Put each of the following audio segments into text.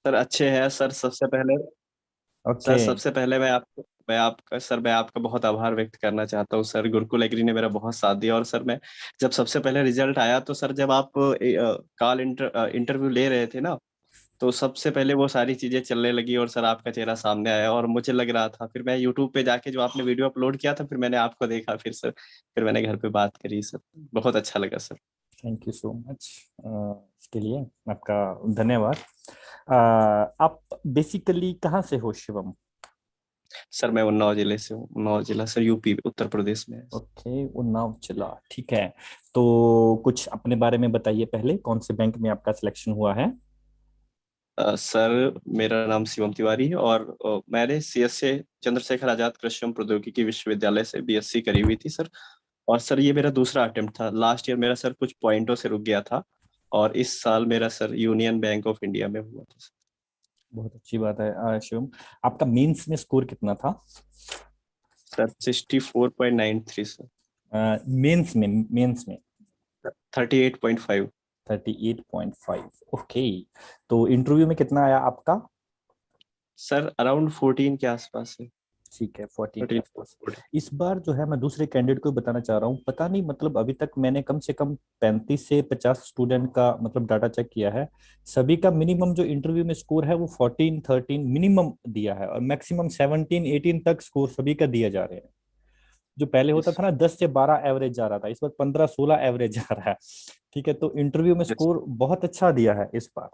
Sir अच्छे हैं sir. Okay. सबसे पहले मैं आपका बहुत आभार व्यक्त करना चाहता हूँ सर। गुरुकुल एग्री ने मेरा बहुत साथ दिया। और सर मैं जब सबसे पहले रिजल्ट आया तो सर जब आप इंटरव्यू ले रहे थे ना, तो सबसे पहले वो सारी चीजें चलने लगी और सर आपका चेहरा सामने आया और मुझे लग रहा था। फिर मैं यूट्यूब पे जाके जो आपने वीडियो अपलोड किया था, फिर मैंने आपको देखा। फिर मैंने घर पे बात करी सर। बहुत अच्छा लगा sir. Thank you so much इसके लिए, आपका धन्यवाद। आप बेसिकली कहाँ से हो शिवम? सर मैं उन्नाव जिले से हूँ। उन्नाव जिला सर यूपी उत्तर प्रदेश में है। ओके, उन्नाव जिला, ठीक है। तो कुछ अपने बारे में बताइए, पहले कौन से बैंक में आपका सिलेक्शन हुआ है? सर मेरा नाम शिवम तिवारी है और मैंने सीएसए चंद्रशेखर आजाद कृषि एवं प्रौद्योगिकी विश्वविद्यालय से बीएससी करी हुई थी सर। और सर ये मेरा दूसरा अटेम्प्ट था। लास्ट ईयर मेरा सर कुछ पॉइंटों से रुक गया था और इस साल मेरा sir union bank of India में हुआ था सर। बहुत अच्छी बात है शिवम। आपका मेंस में स्कोर कितना था? Sir 64.93 sir. मेंस में 38.5। 38.5। ओके। तो इंटरव्यू में कितना आया आपका? सर अराउंड 14 के आसपास है। ठीक है, 14 के 13 आसपास। 14। इस बार जो है मैं दूसरे कैंडिडेट को बताना चाह रहा हूँ, पता नहीं मतलब अभी तक मैंने कम से कम 35 से 50 स्टूडेंट का मतलब डाटा चेक किया है। सभी का मिनिमम जो इंटरव्यू में स्कोर है वो 14 13 मिनिमम दिया है, और मैक्सिमम 17 18 तक स्कोर सभी का दिया जा रहे हैं। जो पहले होता यस था ना 10 से 12 एवरेज जा रहा था, इस बार 15 16 एवरेज जा रहा है। ठीक है, तो इंटरव्यू में यस। स्कोर बहुत अच्छा दिया है इस बार।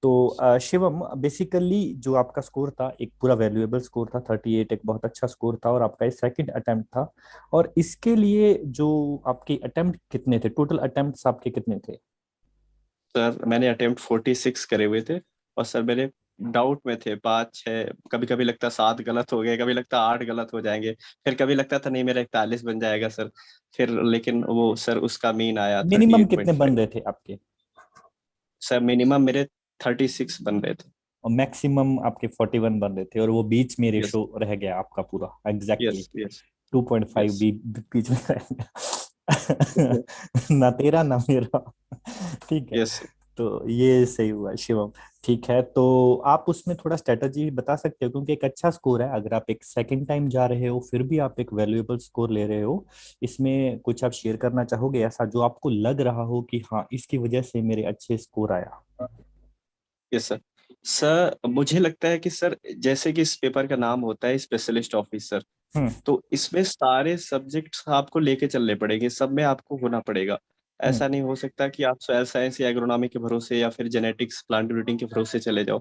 तो शिवम, बेसिकली जो आपका स्कोर था एक पूरा वैल्यूएबल स्कोर था, 38 एक बहुत अच्छा स्कोर था, और आपका ये सेकंड अटेम्प्ट था। और इसके लिए जो आपके अटेम्प्ट कितने थे, टोटल अटेम्प्ट्स आपके कितने थे? सर मैंने अटेम्प्ट 46 करे हुए थे। और सर मेरे डाउट में थे 5 6। कभी कभी लगता 7 गलत हो गए, कभी लगता 8 गलत हो जाएंगे। फिर कभी लगता था नहीं मेरा 41 बन जाएगा सर। फिर लेकिन वो सर उसका मीन आया थर्टी मिनिमम एट कितने पॉइंट बन फाइव रहे थे आपके? सर मिनिमम मेरे 36 बन रहे थे। और मैक्सिमम आपके 41 बन रहे थे, और वो बीच में यस। रेशो रह गया आपका पूरा एग्जैक्टली यस। यस। 2.5 यस। बीच में रह गया। ना तेरा ना मेरा। ठीक है, यस। तो ये सही हुआ शिवम। ठीक है, तो आप उसमें थोड़ा स्ट्रेटजी बता सकते हो, क्योंकि एक अच्छा स्कोर है, अगर आप एक सेकंड टाइम जा रहे हो फिर भी आप एक वैल्यूएबल स्कोर ले रहे हो। इसमें कुछ आप शेयर करना चाहोगे ऐसा जो आपको लग रहा हो कि हाँ इसकी वजह से मेरे अच्छे स्कोर आया? Yes sir. सर मुझे लगता है कि सर जैसे कि इस पेपर का नाम होता है स्पेशलिस्ट ऑफिसर, हम्म। तो इसमें सारे सब्जेक्ट्स आपको लेके चलने पड़ेंगे, सब में आपको होना पड़ेगा। हम्म। ऐसा नहीं हो सकता कि आप सॉइल साइंस या एग्रोनॉमी के भरोसे या फिर जेनेटिक्स प्लांट ब्रीडिंग के भरोसे चले जाओ।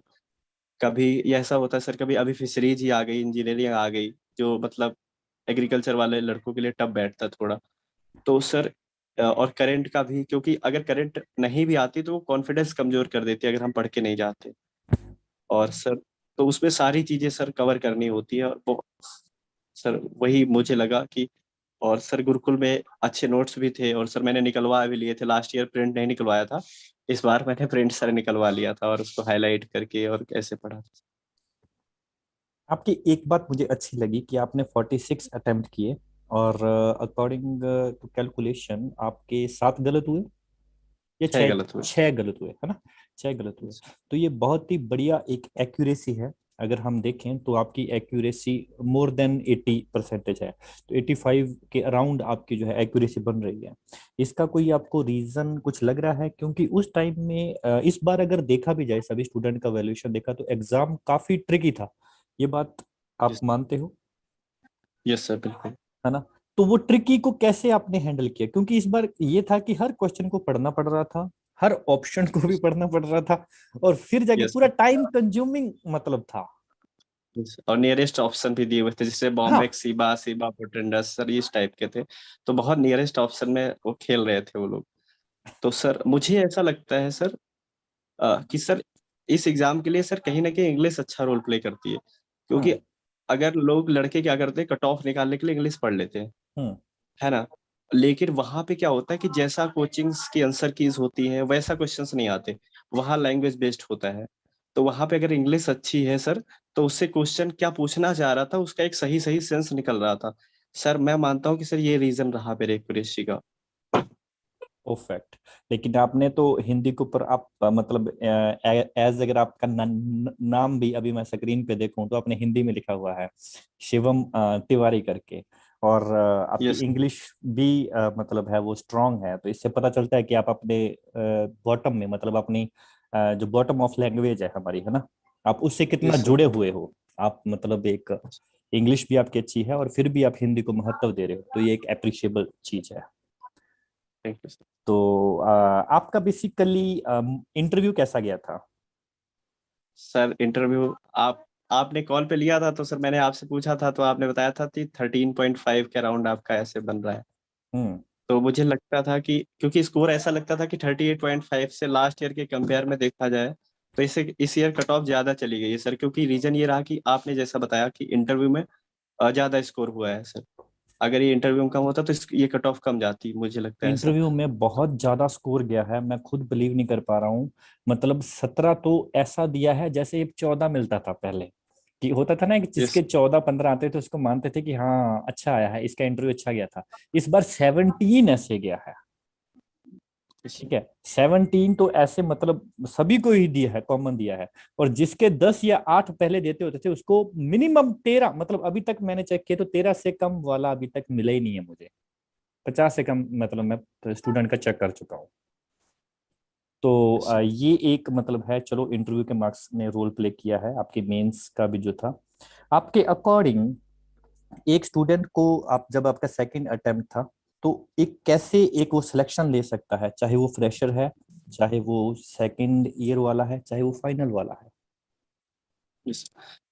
कभी ये ऐसा होता है सर, कभी अभी फिशरीज ही आ गई, इंजीनियरिंग आ गई, जो मतलब एग्रीकल्चर वाले लड़कों के लिए टफ बैठता है थोड़ा। तो सर और करंट का भी, क्योंकि अगर करंट नहीं भी आती तो वो कॉन्फिडेंस कमजोर कर देती है अगर हम पढ़ के नहीं जाते। और सर तो उसमें सारी चीजें सर कवर करनी होती है। और वो सर वही मुझे लगा कि, और सर गुरुकुल में अच्छे नोट्स भी थे और सर मैंने निकलवा भी लिए थे। लास्ट ईयर प्रिंट नहीं निकलवाया था, इस बार मैंने प्रिंट सर निकलवा लिया था और उसको हाईलाइट करके और कैसे पढ़ा था। आपकी एक बात मुझे अच्छी लगी कि आपने 46 अटेम्प्ट किए, और अकॉर्डिंग टू कैलकुलेशन आपके 7 गलत हुए या 6 छह? गलत हुए। 6 गलत हुए है ना? 6 गलत हुए। तो ये बहुत ही बढ़िया एक एक्यूरेसी है। अगर हम देखें तो आपकी एक्यूरेसी मोर देन 80% है, तो 85 के अराउंड आपकी जो है एक्यूरेसी बन रही है। इसका कोई आपको रीजन कुछ लग रहा है? क्योंकि उस टाइम में इस बार अगर देखा भी जाए सभी स्टूडेंट का वैल्यूएशन देखा तो एग्जाम काफी ट्रिकी था, ये बात आप मानते हो? यस सर बिल्कुल। है ना? तो वो ट्रिकी को कैसे आपने हैंडल किया? क्योंकि इस बार ये था कि हर क्वेश्चन को पढ़ना पड़ रहा था, हर ऑप्शन को भी पढ़ना पड़ रहा था, और फिर जाके यस पूरा टाइम कंज्यूमिंग मतलब था। और नियरेस्ट ऑप्शन भी दिए हुए थे, जैसे हाँ। बॉम्बेक सीबा सीबा पोटेंडस सर इस टाइप के थे। तो बहुत नियरेस्ट ऑप्शन में वो खेल रहे थे वो लोग। तो सर मुझे ऐसा लगता है सर कि सर इस एग्जाम के लिए सर कहीं ना कहीं इंग्लिश अच्छा रोल प्ले करती है। क्योंकि हम्म। अगर लोग लड़के क्या करते हैं, कट ऑफ निकालने के लिए इंग्लिश पढ़ लेते हैं, हम्म। है ना। लेकिन वहां पे क्या होता है कि जैसा कोचिंग्स की आंसर कीज होती है वैसा क्वेश्चंस नहीं आते। वहां लैंग्वेज बेस्ड होता है। तो वहां पे अगर इंग्लिश अच्छी है सर, तो उससे क्वेश्चन क्या पूछना चाह रहा था उसका एक सही सही सेंस निकल रहा था। सर मैं मानता हूँ कि सर ये रीजन रहा मेरे एक्यूरेसी का। परफेक्ट। लेकिन आपने तो हिंदी के ऊपर आप मतलब एज अगर आपका नाम भी अभी मैं स्क्रीन पे देखूं तो आपने हिंदी में लिखा हुआ है शिवम तिवारी करके, और आपकी यस। इंग्लिश भी मतलब है वो स्ट्रांग है, तो इससे पता चलता है कि आप अपने बॉटम में मतलब अपनी जो बॉटम ऑफ लैंग्वेज है हमारी है ना, आप उससे कितना यस सर। जुड़े हुए हो। आप मतलब एक इंग्लिश भी आपकी अच्छी है और फिर भी आप हिंदी को महत्व दे रहे हो, तो ये एक अप्रिशिएबल चीज है। Thank you sir. तो आपका बेसिकली इंटरव्यू कैसा गया था? सर इंटरव्यू आपने कॉल पे लिया था तो सर मैंने आपसे पूछा था तो आपने बताया था कि 13.5 के अराउंड आपका ऐसे बन रहा है। हम्म। तो मुझे लगता था कि क्योंकि स्कोर ऐसा लगता था कि 38.5 से लास्ट ईयर के कंपेयर में देखा जाए तो इसे इस ईयर कट ऑफ ज्यादा चली गई है सर, क्योंकि रीजन ये रहा कि आपने जैसा बताया कि इंटरव्यू में ज्यादा स्कोर हुआ है सर। अगर ये इंटरव्यू में कम होता तो ये कट ऑफ कम जाती, मुझे लगता है ऐसा। इंटरव्यू में बहुत ज्यादा स्कोर गया है, मैं खुद बिलीव नहीं कर पा रहा हूँ। मतलब 17 तो ऐसा दिया है जैसे 14 मिलता था पहले, कि होता था ना कि यस। जिसके 14-15 आते थे उसको मानते थे कि हाँ अच्छा आया है, इसका इंटरव्यू अच्छा गया था। इस बार 17 ऐसे गया है। यस। ठीक है, 17 तो ऐसे मतलब सभी को ही दिया है, कॉमन दिया है। और जिसके 10 या 8 पहले देते होते थे उसको मिनिमम 13, मतलब अभी तक मैंने चेक किया तो 13 से कम वाला अभी तक मिला ही नहीं है मुझे। 50 से कम मतलब मैं स्टूडेंट का चेक कर चुका हूँ। तो यस। ये एक मतलब है, चलो इंटरव्यू के मार्क्स ने रोल प्ले किया है, आपके मेंस का भी जो था। आपके अकॉर्डिंग एक स्टूडेंट को आप जब आपका सेकंड अटेम्प्ट था तो एक कैसे एक वो सिलेक्शन ले सकता है, चाहे वो फ्रेशर है, चाहे वो सेकंड ईयर वाला है, चाहे वो फाइनल वाला है? Yes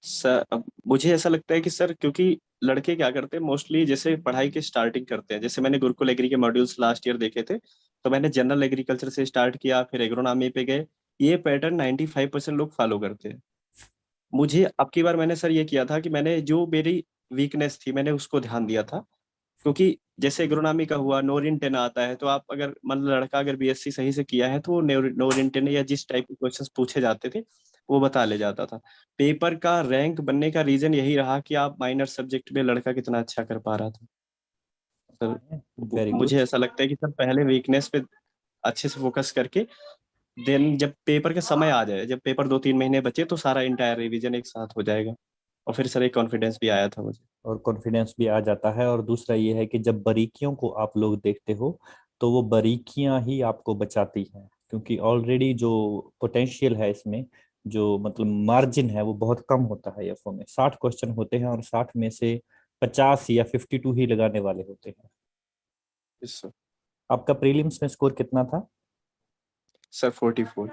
sir. अब मुझे ऐसा लगता है कि सर क्योंकि लड़के क्या करते हैं मोस्टली, जैसे पढ़ाई की स्टार्टिंग करते हैं, जैसे मैंने गुरुकुल एग्री के मॉड्यूल्स लास्ट ईयर देखे थे तो मैंने जनरल एग्रीकल्चर से स्टार्ट किया फिर एग्रोनॉमी पे गए। ये पैटर्न 95% लोग फॉलो करते हैं। मुझे अब की बार मैंने सर ये किया था कि मैंने जो मेरी वीकनेस थी मैंने उसको ध्यान दिया था, क्योंकि जैसे एग्रोनॉमी का हुआ नोरिन 10 आता है तो आप अगर मान लो लड़का अगर बीएससी सही से किया है तो वो नोरिन 10 या जिस टाइप के क्वेश्चंस पूछे जाते थे वो बता ले जाता था। पेपर का रैंक बनने का रीजन यही रहा कि आप माइनर सब्जेक्ट में लड़का कितना अच्छा कर पा रहा था सर। Very good. मुझे ऐसा लगता है कि सर पहले वीकनेस पे अच्छे से फोकस करके देन जब पेपर का समय आ जाए, जब पेपर 2-3 महीने बचे तो सारा इंटायर रिवीजन एक साथ हो जाएगा। और फिर सर एक कॉन्फिडेंस भी आया था मुझे। और कॉन्फिडेंस भी आ जाता है, और दूसरा ये है कि जब बारीकियों को आप लोग देखते हो तो वो बारीकियां ही आपको बचाती हैं, क्योंकि ऑलरेडी जो पोटेंशियल है इसमें, जो मतलब मार्जिन है वो बहुत कम होता है। एफओ में 60 क्वेश्चन होते हैं और 60 में से 50 या 52 ही लगाने वाले होते हैं। Yes sir. आपका प्रीलिम्स में स्कोर कितना था? सर 44।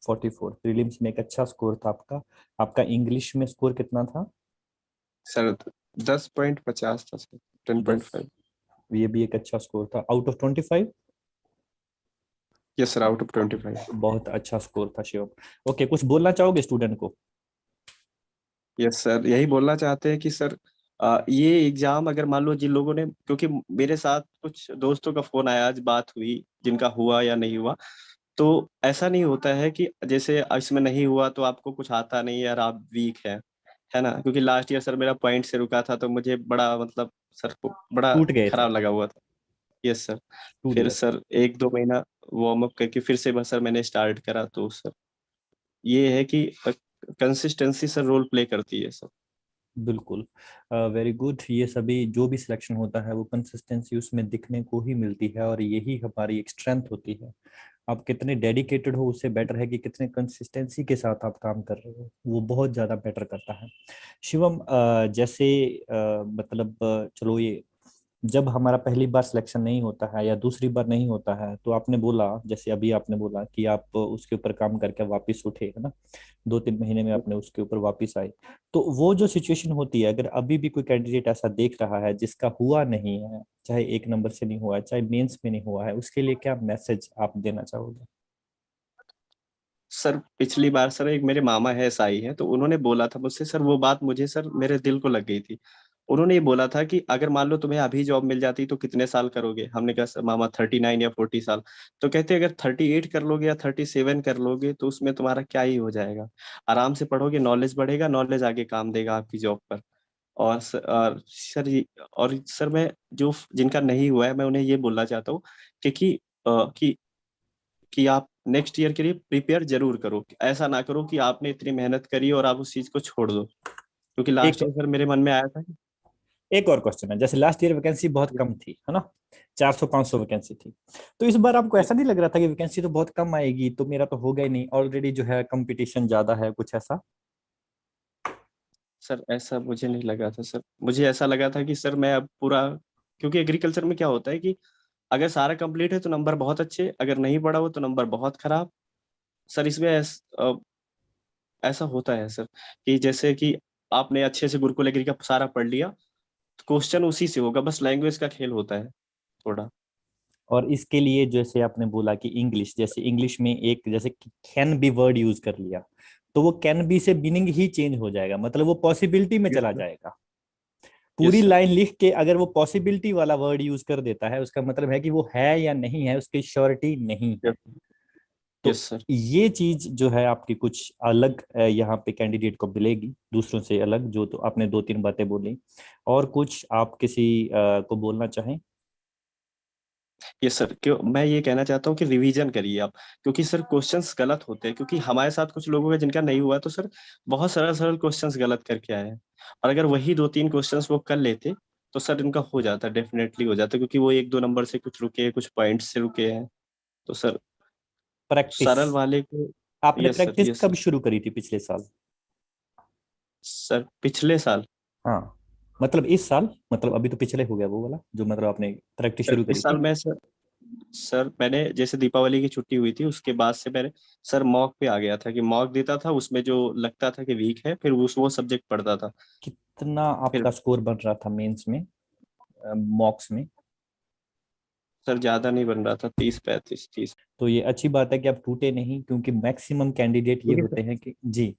44 प्रीलिम्स में एक अच्छा स्कोर था आपका। आपका इंग्लिश में स्कोर कितना था? सर 10.50 था सर। टेन पॉइंट 10, फाइव ये भी एक अच्छा स्कोर था out of 25। Yes sir, out of 25। बहुत अच्छा स्कोर था शिवम। ओके, कुछ बोलना चाहोगे स्टूडेंट को? यस सर, यही बोलना चाहते हैं कि सर ये एग्जाम अगर मान लो जिन लोगों ने, क्योंकि मेरे साथ कुछ दोस्तों का फोन आया, आज बात हुई जिनका हुआ या नहीं हुआ, तो ऐसा नहीं होता है कि जैसे इसमें नहीं हुआ तो आपको कुछ आता नहीं है यार आप वीक है ना, क्योंकि लास्ट ईयर सर मेरा पॉइंट से रुका था तो मुझे बड़ा मतलब सर को बड़ा टूट गए थे? खराब लगा हुआ था। Yes sir. टूट फिर गए थे? सर 1-2 महीना वार्म अप करके फिर से बस सर मैंने स्टार्ट करा, तो सर ये है कि कंसिस्टेंसी सर रोल प्ले करती है सर। बिल्कुल। Very good. ये सभी जो भी सिलेक्शन होता है वो कंसिस्टेंसी उसमें दिखने को ही मिलती है, और यही हमारी एक स्ट्रेंथ होती है। आप कितने डेडिकेटेड हो उससे बेटर है कि कितने कंसिस्टेंसी के साथ आप काम कर रहे हो, वो बहुत ज़्यादा बेटर करता है। शिवम, जैसे मतलब चलो ये जब हमारा पहली बार सिलेक्शन नहीं होता है या दूसरी बार नहीं होता है, तो आपने बोला, जैसे अभी आपने बोला कि आप उसके ऊपर काम करके वापस उठे है ना, 2-3 महीने में आपने उसके ऊपर वापस आए। तो वो जो सिचुएशन होती है, अगर अभी भी कोई कैंडिडेट ऐसा देख रहा है जिसका हुआ नहीं है, चाहे 1 नंबर से नहीं हुआ है, चाहे मेंस में नहीं हुआ है, उसके लिए क्या मैसेज आप देना चाहोगे? सर पिछली बार सर एक मेरे मामा है साई है तो उन्होंने बोला था मुझसे सर, वो बात मुझे सर मेरे दिल को लग गई थी। उन्होंने ये बोला था कि अगर मान लो तुम्हें अभी जॉब मिल जाती तो कितने साल करोगे, हमने कहा सर मामा 39 या 40 साल। तो कहते अगर 38 कर लोगे या 37 कर लोगे तो उसमें तुम्हारा क्या ही हो जाएगा, आराम से पढ़ोगे, नॉलेज बढ़ेगा, नॉलेज आगे काम देगा आपकी जॉब पर। और सर और सर मैं जो जिनका नहीं हुआ है मैं उन्हें ये बोलना चाहता हूँ कि कि आप नेक्स्ट ईयर के लिए प्रिपेयर जरूर करो। ऐसा ना करो कि आपने इतनी मेहनत करी और आप उस चीज को छोड़ दो, क्योंकि एक लास्ट ईयर सर मेरे मन में आया था एक और क्वेश्चन है, जैसे लास्ट ईयर वैकेंसी बहुत कम थी, है ना, 400-500 वैकेंसी थी, तो इस बार आपको कि ऐसा नहीं लग रहा था कि वैकेंसी तो बहुत कम आएगी, तो मेरा तो होगा ही नहीं, ऑलरेडी जो है कंपटीशन ज्यादा है, कुछ ऐसा? सर ऐसा मुझे नहीं लगा था सर। मुझे ऐसा लगा था कि सर मैं अब पूरा, क्योंकि एग्रीकल्चर में क्या होता है कि अगर सारा कंप्लीट है तो नंबर बहुत अच्छे, अगर नहीं पढ़ा हो तो नंबर बहुत खराब। सर इसमें ऐसा होता है सर कि जैसे कि आपने अच्छे से गुरुकुल एग्री का सारा पढ़ लिया, तो क्वेश्चन उसी से होगा, बस लैंग्वेज का खेल होता है थोड़ा। और इसके लिए जैसे आपने बोला कि इंग्लिश, जैसे इंग्लिश में एक जैसे कैन बी वर्ड यूज कर लिया, तो वो कैन बी से मीनिंग ही चेंज हो जाएगा, मतलब वो पॉसिबिलिटी में यस चला सर। जाएगा। यस पूरी सर। लाइन लिख के अगर वो पॉसिबिलिटी वाला वर्ड यूज कर देता है, उसका मतलब है कि वो है या नहीं है, उसकी श्योरिटी नहीं है। तो यस सर। ये चीज जो है आपकी कुछ अलग यहाँ पे कैंडिडेट को मिलेगी दूसरों से अलग, जो तो आपने 2-3 बातें बोली, और कुछ आप किसी को बोलना चाहें? यस सर, क्यों मैं ये कहना चाहता हूँ कि रिवीजन करिए आप, क्योंकि सर क्वेश्चंस गलत होते हैं, क्योंकि हमारे साथ कुछ लोगों का जिनका नहीं हुआ तो सर बहुत सरल सरल क्वेश्चंस गलत करके आए हैं। और अगर वही 2-3 क्वेश्चंस वो कर लेते तो सर इनका हो जाता, डेफिनेटली हो जाता, क्योंकि वो 1-2 नंबर से कुछ रुके, कुछ पॉइंट से रुके हैं। तो सर प्रैक्टिस, सरल वाले को। आपने यस सर। प्रैक्टिस यस कब सर। शुरू करी थी, पिछले साल? सर पिछले साल। हाँ, मतलब इस साल, मतलब अभी तो पिछले हो गया वो वाला जो मतलब आपने प्रैक्टिस सर शुरू इस करी साल थी। मैं सर मैंने जैसे दीपावली की छुट्टी हुई थी उसके बाद से मैंने सर मॉक पे आ गया था, कि मॉक देता था, उसमें जो लगता था कि वीक है फिर वो सब्जेक्ट पढ़ता था। कितना फिर आपका स्कोर बन रहा था मेंस में, मॉक्स में? सर ज्यादा नहीं बन रहा था, 30-35 30। तो ये अच्छी बात है कि आप टूटे नहीं, क्योंकि मैक्सिमम कैंडिडेट ये क्योंकि होते हैं कि जी।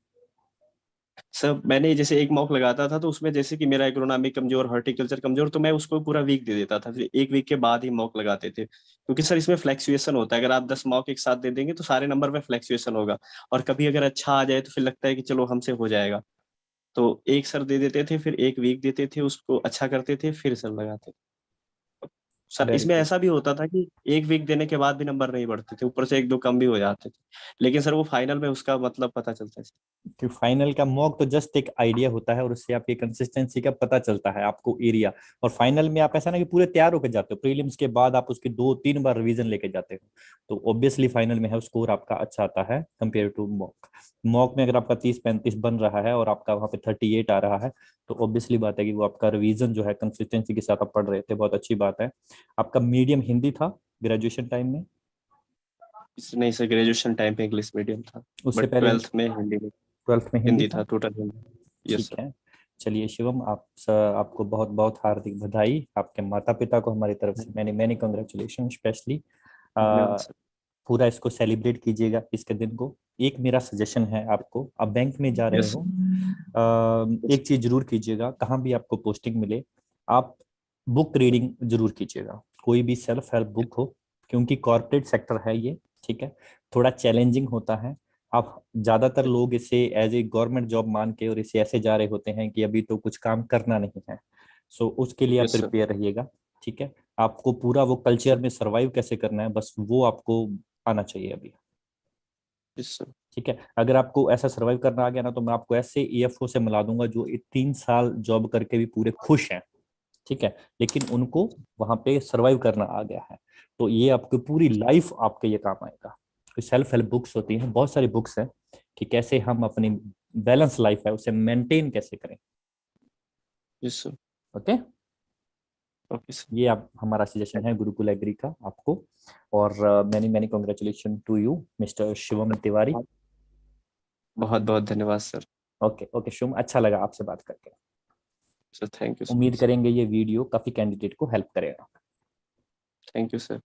सर मैंने जैसे एक मॉक लगाता था तो उसमें जैसे कि मेरा एग्रोनॉमी कमजोर, हॉर्टिकल्चर कमजोर, तो मैं उसको पूरा वीक दे देता था, फिर एक वीक के बाद ही मॉक लगाते थे, क्योंकि सर इसमें फ्लैक्चुएशन होता है। अगर आप 10 मॉक एक साथ दे देंगे तो सारे नंबर में फ्लैक्चुएशन होगा, और कभी अगर अच्छा आ जाए तो फिर लगता है कि चलो हमसे हो जाएगा। तो एक सर दे देते थे, फिर एक वीक देते थे, उसको अच्छा करते थे, फिर सर लगाते थे। सर वेरी इसमें गुड। ऐसा भी होता था कि एक वीक देने के बाद भी नंबर नहीं बढ़ते थे, ऊपर से 1-2 कम भी हो जाते थे, लेकिन सर वो फाइनल में उसका मतलब पता चलता है। कि फाइनल का मॉक तो जस्ट एक आइडिया होता है, और उससे आपकी कंसिस्टेंसी का पता चलता है आपको एरिया। और फाइनल में आप ऐसा ना कि पूरे तैयार होकर जाते हो, प्रीलिम्स के बाद आप उसकी 2-3 बार रिवीजन लेके जाते हो, तो ऑब्वियसली फाइनल में है स्कोर आपका अच्छा आता है कंपेयर टू मॉक। मॉक में अगर आपका 30-35 बन रहा है और आपका वहाँ पे 38 आ रहा है, तो ऑब्वियसली बात है कि वो आपका रिवीजन जो है कंसिस्टेंसी के साथ आप पढ़ रहे थे, बहुत अच्छी बात है। आपका मीडियम हिंदी था ग्रेजुएशन टाइम में? नहीं सर, ग्रेजुएशन टाइम पे इंग्लिश मीडियम था, उससे बट पहले 12th में हिंदी में। 12th में हिंदी हिंदी था? था, टोटल हिंदी। यस ठीक सर। है। चलिए शिवम, आपको बहुत बहुत हार्दिक बधाई, आपके माता पिता को हमारी तरफ से मैनी मैनी कंग्रेचुलेशन स्पेशली। धन्यवाद सर। पूरा इसको सेलिब्रेट कीजिएगा इसके दिन को। एक मेरा सजेशन है आपको, आप बैंक में जा रहे यस हो, सर। एक चीज जरूर कीजिएगा, कहाँ भी आपको पोस्टिंग मिले, आप बुक रीडिंग जरूर कीजिएगा, कोई भी सेल्फ हेल्प बुक हो, क्योंकि कॉर्पोरेट सेक्टर है ये, ठीक है, थोड़ा चैलेंजिंग होता है। आप ज्यादातर लोग इसे एज ए गवर्नमेंट जॉब मान के और इसे ऐसे जा रहे होते हैं कि अभी तो कुछ काम करना नहीं है। सो उसके लिए आप यस सर। प्रिपेयर रहिएगा, ठीक है। आपको पूरा वो कल्चर में सरवाइव कैसे करना है, बस वो आपको आना चाहिए अभी, यस सर। ठीक है। अगर आपको ऐसा सरवाइव करना आ गया ना, तो मैं आपको ऐसे ईएफओ से मिला दूंगा जो 3 साल जॉब करके भी पूरे खुश हैं, ठीक है, लेकिन उनको वहां पे सरवाइव करना आ गया है। तो ये आपकी पूरी लाइफ आपके ये काम आएगा। सेल्फ हेल्प बुक्स होती हैं, बहुत सारी बुक्स हैं कि कैसे हम अपनी बैलेंस लाइफ है उसे मेंटेन कैसे करें। Yes sir. Okay, okay sir. ये आप हमारा सजेशन है गुरुकुल एग्री का आपको। और many many congratulation to you mister Shivam Tiwari. बहुत बहुत धन्यवाद सर। ओके ओके शिवम, अच्छा लगा आपसे बात करके। सर थैंक यू सो उम्मीद मच। करेंगे ये वीडियो काफी कैंडिडेट को हेल्प करेगा। Thank you sir.